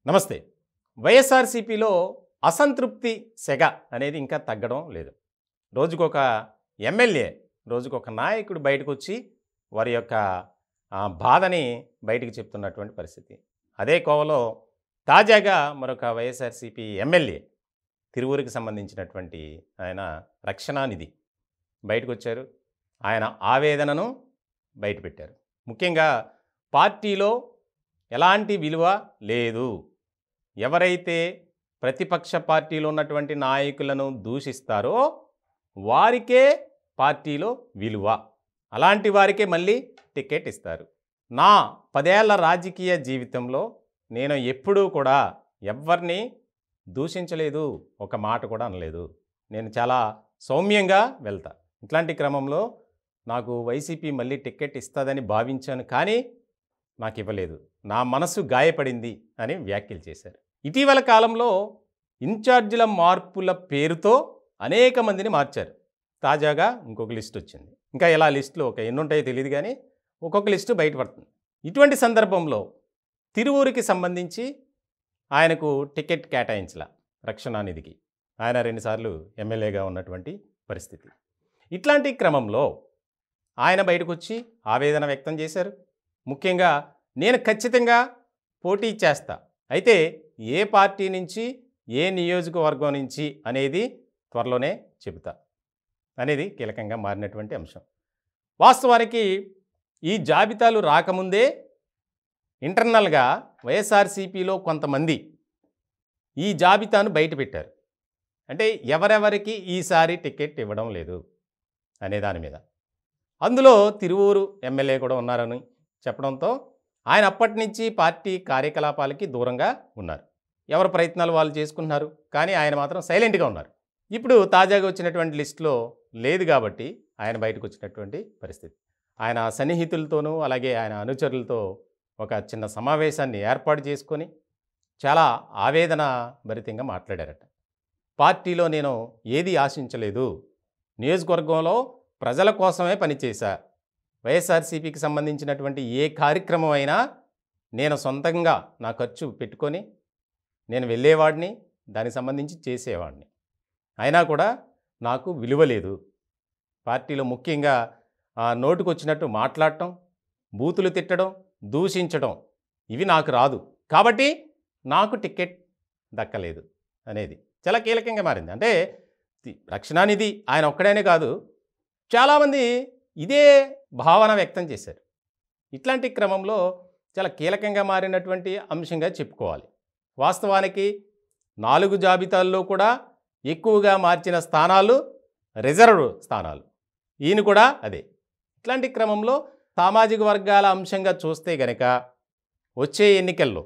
నమస్తే. వైఎస్ఆర్‌సీపీలో అసంతృప్తి సెగ అనేది ఇంకా తగ్గడం లేదు. రోజుకొక ఎమ్మెల్యే, రోజుకొక నాయకుడు బయటకొచ్చి వారి యొక్క బాధని బయటికి చెప్తున్నటువంటి పరిస్థితి. అదే కోవలో తాజాగా మరొక వైఎస్ఆర్‌సీపీ ఎమ్మెల్యే తిరువూరుకి సంబంధించినటువంటి ఆయన రక్షణానిధి బయటకొచ్చారు. ఆయన ఆవేదనను బయటపెట్టారు. ముఖ్యంగా పార్టీలో ఎలాంటి విలువ లేదు. ఎవరైతే ప్రతిపక్ష పార్టీలో ఉన్నటువంటి నాయకులను దూషిస్తారో వారికే పార్టీలో విలువ. అలాంటి వారికే మళ్ళీ టికెట్ ఇస్తారు. నా 10 ఏళ్ల రాజకీయ జీవితంలో నేను ఎప్పుడూ కూడా ఎవ్వరిని దూషించలేదు, ఒక మాట కూడా అనలేదు. నేను చాలా సౌమ్యంగా వెళ్తా. ఇట్లాంటి క్రమంలో నాకు వైసీపీ మళ్ళీ టికెట్ ఇస్తుందని భావించాను, కానీ నాకు ఇవ్వలేదు. నా మనసు గాయపడింది అని వ్యాఖ్యలు చేశారు. ఇటీవల కాలంలో ఇన్ఛార్జీల మార్పుల పేరుతో అనేక మందిని మార్చారు. తాజాగా ఇంకొక లిస్ట్ వచ్చింది. ఇంకా ఇలా లిస్టులు ఎన్ని ఉంటాయో తెలియదు, కానీ ఒక్కొక్క లిస్టు బయటపడుతుంది. ఇటువంటి సందర్భంలో తిరువూరుకి సంబంధించి ఆయనకు టికెట్ కేటాయించలా రక్షణానిధికి. ఆయన 2 సార్లు ఎమ్మెల్యేగా ఉన్నటువంటి పరిస్థితి. ఇట్లాంటి క్రమంలో ఆయన బయటకు ఆవేదన వ్యక్తం చేశారు. ముఖ్యంగా నేను ఖచ్చితంగా పోటీ చేస్తా, అయితే ఏ పార్టీ నుంచి, ఏ నియోజకవర్గం నుంచి అనేది త్వరలోనే చెబుతా అనేది కీలకంగా మారినటువంటి అంశం. వాస్తవానికి ఈ జాబితాలు రాకముందే ఇంటర్నల్గా వైఎస్ఆర్‌సీపీలో కొంతమంది ఈ జాబితాను బయటపెట్టారు. అంటే ఎవరెవరికి ఈసారి టికెట్ ఇవ్వడం లేదు అనే దాని మీద. అందులో తిరువూరు ఎమ్మెల్యే కూడా ఉన్నారని చెప్పడంతో ఆయన అప్పటి నుంచి పార్టీ కార్యకలాపాలకి దూరంగా ఉన్నారు. ఎవరి ప్రయత్నాలు వాళ్ళు చేసుకున్నారు, కానీ ఆయన మాత్రం సైలెంట్గా ఉన్నారు. ఇప్పుడు తాజాగా వచ్చినటువంటి లిస్టులో లేదు కాబట్టి ఆయన బయటకు వచ్చినటువంటి పరిస్థితి. ఆయన సన్నిహితులతోనూ అలాగే ఆయన అనుచరులతో ఒక చిన్న సమావేశాన్ని ఏర్పాటు చేసుకొని చాలా ఆవేదన భరితంగా మాట్లాడారట. పార్టీలో నేను ఏది ఆశించలేదు, నియోజకవర్గంలో ప్రజల కోసమే పనిచేశా. వైఎస్ఆర్‌సీపీకి సంబంధించినటువంటి ఏ కార్యక్రమం అయినా నేను సొంతంగా నా ఖర్చు పెట్టుకొని నేను వెళ్ళేవాడిని, దానికి సంబంధించి చేసేవాడిని. అయినా కూడా నాకు విలువ లేదు. పార్టీలో ముఖ్యంగా నోటుకొచ్చినట్టు మాట్లాడటం, బూతులు తిట్టడం, దూషించడం ఇవి నాకు రాదు, కాబట్టి నాకు టికెట్ దక్కలేదు అనేది చాలా కీలకంగా మారింది. అంటే రక్షణానిధి ఆయన ఒక్కడనే కాదు, చాలామంది ఇదే భావన వ్యక్తం చేశారు. ఇట్లాంటి క్రమంలో చాలా కీలకంగా మారినటువంటి అంశంగా చెప్పుకోవాలి. వాస్తవానికి 4 జాబితాల్లో కూడా ఎక్కువగా మార్చిన స్థానాలు రిజర్వ్ స్థానాలు. ఈయన కూడా అదే. ఇట్లాంటి క్రమంలో సామాజిక వర్గాల అంశంగా చూస్తే గనక వచ్చే ఎన్నికల్లో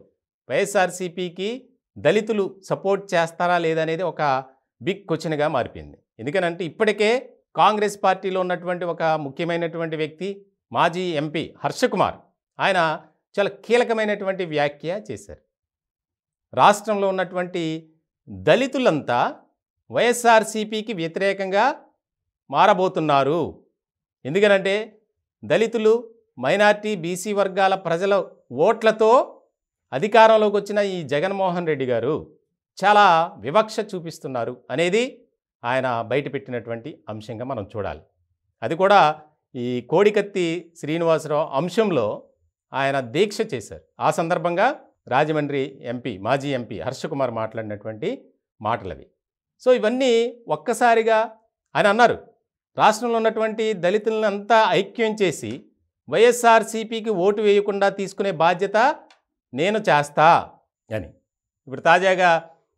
వైఎస్ఆర్‌సీపీకి దళితులు సపోర్ట్ చేస్తారా లేదనేది ఒక బిగ్ క్వశ్చన్గా మారిపోయింది. ఎందుకనంటే ఇప్పటికే కాంగ్రెస్ పార్టీలో ఉన్నటువంటి ఒక ముఖ్యమైనటువంటి వ్యక్తి, మాజీ ఎంపీ హర్షకుమార్, ఆయన చాలా కీలకమైనటువంటి వ్యాఖ్య చేశారు. రాష్ట్రంలో ఉన్నటువంటి దళితులంతా వైఎస్ఆర్‌సీపీకి వ్యతిరేకంగా మారబోతున్నారు. ఎందుకనంటే దళితులు, మైనార్టీ, బీసీ వర్గాల ప్రజల ఓట్లతో అధికారంలోకి వచ్చిన ఈ జగన్మోహన్ రెడ్డి గారు చాలా వివక్ష చూపిస్తున్నారు అనేది ఆయన బయటపెట్టినటువంటి అంశంగా మనం చూడాలి. అది కూడా ఈ కోడికత్తి శ్రీనివాసరావు అంశంలో ఆయన దీక్ష చేశారు. ఆ సందర్భంగా రాజమండ్రి ఎంపీ, మాజీ ఎంపీ హర్షకుమార్ మాట్లాడినటువంటి మాటలవి. సో ఇవన్నీ ఒక్కసారిగా ఆయన అన్నారు, రాష్ట్రంలో ఉన్నటువంటి దళితులను అంతా ఐక్యం చేసి వైఎస్ఆర్‌సీపీకి ఓటు వేయకుండా తీసుకునే బాధ్యత నేను చేస్తా అని. ఇప్పుడు తాజాగా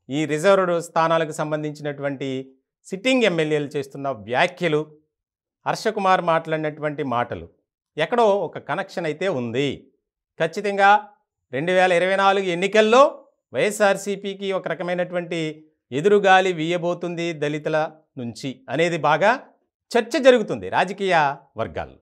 ఈ రిజర్వ్డ్ స్థానాలకు సంబంధించినటువంటి సిట్టింగ్ ఎమ్మెల్యేలు చేస్తున్న వ్యాఖ్యలు, హర్షకుమార్ మాట్లాడినటువంటి మాటలు ఎక్కడో ఒక కనెక్షన్ అయితే ఉంది. ఖచ్చితంగా 2024 ఎన్నికల్లో వైఎస్ఆర్‌సీపీకి ఒక రకమైనటువంటి ఎదురుగాలి వీయబోతుంది దళితుల నుంచి అనేది బాగా చర్చ జరుగుతుంది రాజకీయ వర్గాల్లో.